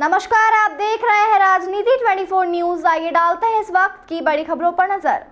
नमस्कार, आप देख रहे हैं राजनीति 24 न्यूज। आइए डालते हैं इस वक्त की बड़ी खबरों पर नजर।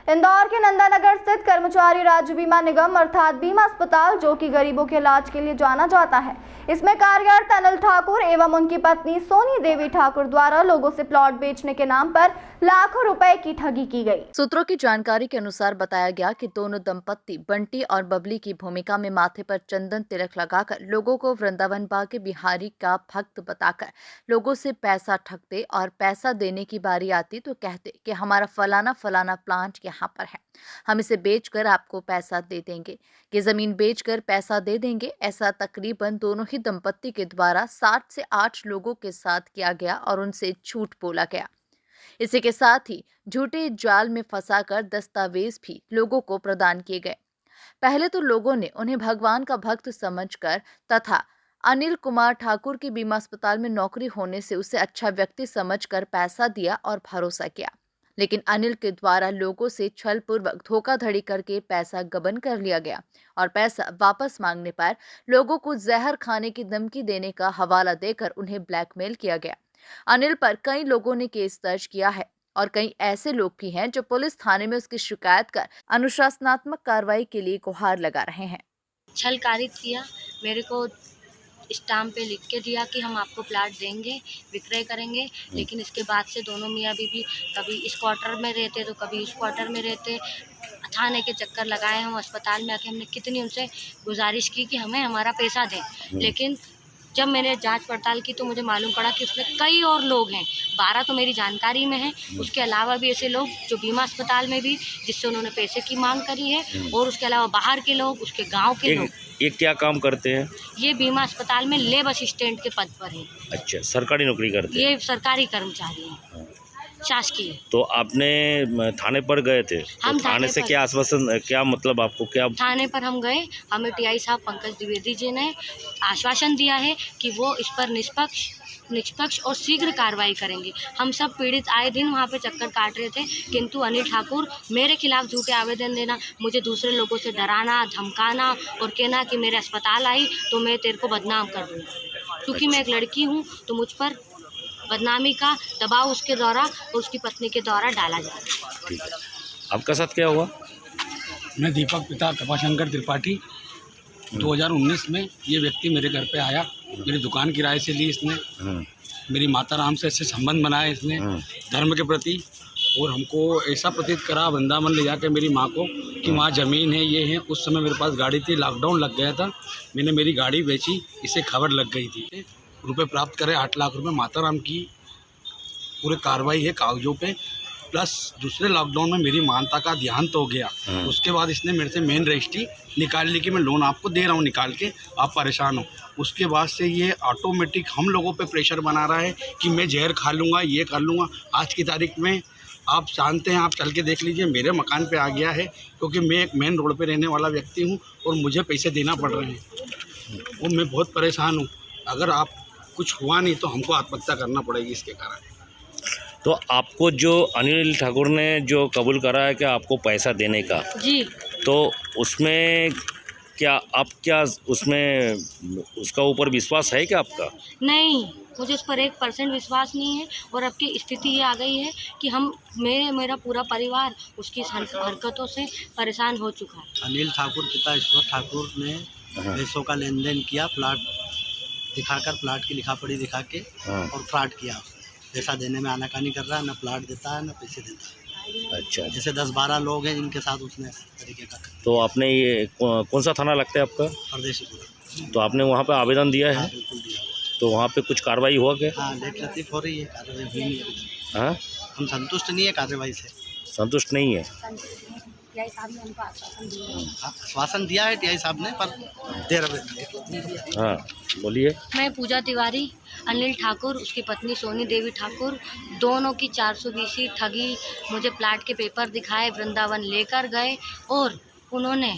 इंदौर के नंदानगर स्थित कर्मचारी राज्य बीमा निगम अर्थात बीमा अस्पताल, जो कि गरीबों के इलाज के लिए जाना जाता है, इसमें कार्यरत अनिल ठाकुर एवं उनकी पत्नी सोनी देवी ठाकुर द्वारा लोगों से प्लॉट बेचने के नाम पर लाखों रुपए की ठगी की गई। सूत्रों की जानकारी के अनुसार बताया गया कि दोनों दंपत्ति बंटी और बबली की भूमिका में माथे पर चंदन तिलक लगाकर लोगों को वृंदावन बाके बिहारी का भक्त बताकर लोगों से पैसा ठगते और पैसा देने की बारी आती तो कहते कि हमारा फलाना फलाना प्लांट यहाँ पर है, हम इसे बेचकर आपको पैसा दे देंगे, कि जमीन बेचकर पैसा दे देंगे। ऐसा तकरीबन दोनों ही दंपत्ति के द्वारा 7 से 8 लोगों के साथ किया गया और उनसे झूठ बोला गया। इसी के साथ ही झूठे जाल में फंसाकर दस्तावेज भी लोगों को प्रदान किए गए। पहले तो लोगों ने उन्हें भगवान का भक्त समझकर तथा अनिल कुमार ठाकुर की बीमा अस्पताल में नौकरी होने से उसे अच्छा व्यक्ति समझकर पैसा दिया और भरोसा किया, लेकिन अनिल के द्वारा लोगों से छलपूर्वक धोखाधड़ी करके पैसा गबन कर लिया गया और पैसा वापस मांगने पर लोगों को जहर खाने की धमकी देने का हवाला देकर उन्हें ब्लैकमेल किया गया। अनिल पर कई लोगों ने केस दर्ज किया है और कई ऐसे लोग भी हैं जो पुलिस थाने में उसकी शिकायत कर अनुशासनात्मक कार्रवाई के लिए गुहार लगा रहे हैं। छल कारित किया, मेरे को स्टाम्प पे लिख के दिया कि हम आपको प्लाट देंगे, विक्रय करेंगे, लेकिन इसके बाद से दोनों मियाँ बीवी कभी इस क्वार्टर में रहते तो कभी इस क्वार्टर में रहते। थाने के चक्कर लगाए, हम अस्पताल में आके हमने कितनी उनसे गुजारिश की कि हमें हमारा पैसा दें, लेकिन जब मैंने जांच पड़ताल की तो मुझे मालूम पड़ा कि उसमें कई और लोग हैं। 12 तो मेरी जानकारी में हैं, उसके अलावा भी ऐसे लोग जो बीमा अस्पताल में भी जिससे उन्होंने पैसे की मांग करी है, और उसके अलावा बाहर के लोग, उसके गांव के लोग। ये क्या काम करते हैं? ये बीमा अस्पताल में लेब असिस्टेंट के पद पर है। अच्छा, सरकारी नौकरी करते हैं? ये सरकारी कर्मचारी हैं, शासकीय। तो आपने थाने पर गए थे? हम तो थाने से क्या आश्वासन, क्या मतलब आपको क्या? थाने पर हम गए, हमें टीआई साहब पंकज द्विवेदी जी ने आश्वासन दिया है कि वो इस पर निष्पक्ष और शीघ्र कार्रवाई करेंगे। हम सब पीड़ित आए दिन वहाँ पे चक्कर काट रहे थे, किंतु अनिल ठाकुर मेरे खिलाफ झूठे आवेदन देना, मुझे दूसरे लोगों से डराना, धमकाना और कहना कि मेरे अस्पताल आई तो मैं तेरे को बदनाम कर दूँगा। क्योंकि मैं एक लड़की हूँ तो मुझ पर बदनामी का दबाव उसके द्वारा और उसकी पत्नी के द्वारा डाला जा रहा है। ठीक है, आपका साथ क्या हुआ? मैं दीपक पिता कृपाशंकर त्रिपाठी। 2019 में ये व्यक्ति मेरे घर पे आया, मेरी दुकान किराए से ली इसने, मेरी माता राम से ऐसे संबंध बनाए इसने धर्म के प्रति, और हमको ऐसा प्रतीत करा वृंदावन ले जाकर मेरी माँ को कि वहाँ ज़मीन है, ये है। उस समय मेरे पास गाड़ी थी, लॉकडाउन लग गया था, मैंने मेरी गाड़ी बेची, इसे खबर लग गई थी। रुपए प्राप्त करे 8 लाख रुपए माता राम की पूरे कार्रवाई है कागजों पे, प्लस दूसरे लॉकडाउन में मेरी मानता का देहांत हो गया। उसके बाद इसने मेरे से मेन रजिस्ट्री निकाल ली कि मैं लोन आपको दे रहा हूँ निकाल के, आप परेशान हो। उसके बाद से ये ऑटोमेटिक हम लोगों पे प्रेशर बना रहा है कि मैं जहर खा लूँगा, ये कर लूँगा। आज की तारीख में आप जानते हैं, आप चल के देख लीजिए, मेरे मकान पे आ गया है, क्योंकि मैं एक मेन रोड पे रहने वाला व्यक्ति हूँ और मुझे पैसे देना पड़ रहे हैं और मैं बहुत परेशान हूँ। अगर आप कुछ हुआ नहीं तो हमको आत्महत्या करना पड़ेगी इसके कारण। तो आपको जो अनिल ठाकुर ने जो कबूल करा है कि आपको पैसा देने का जी, तो उसमें क्या उसमें उसका ऊपर विश्वास है क्या आपका? नहीं, मुझे उस पर 1% विश्वास नहीं है। और अब की स्थिति ये आ गई है कि मेरा पूरा परिवार उसकी हरकतों से परेशान हो चुका है। अनिल ठाकुर पिता ईश्वर ठाकुर ने पैसों का लेन देन किया, प्लाट दिखाकर, प्लाट की लिखा पढ़ी दिखा के, और फ्रॉड किया। पैसा देने में आनाकानी कर रहा है, ना प्लाट देता है ना पैसे देता है। अच्छा, जैसे 10-12 लोग हैं जिनके साथ उसने इस तरीके का। तो आपने ये कौन सा थाना लगता है आपका? परदेशीपुर। तो आपने वहाँ पे आवेदन दिया है? हाँ, बिल्कुल दिया हुआ। तो वहाँ पे कुछ कार्रवाई हुआ क्या? हाँ, लेट लतीफ़ हो रही है, कार्रवाई हुई नहीं अभी तक। हाँ, हम संतुष्ट नहीं है कार्रवाई से। संतुष्ट नहीं है? टीआई साहब ने हमको आश्वासन दिया है। आश्वासन दिया है टीआई साहब ने, पर देर में। हाँ, बोलिए। मैं पूजा तिवारी, अनिल ठाकुर, उसकी पत्नी सोनी देवी ठाकुर, दोनों की 420 ठगी, मुझे प्लाट के पेपर दिखाए, वृंदावन लेकर गए और उन्होंने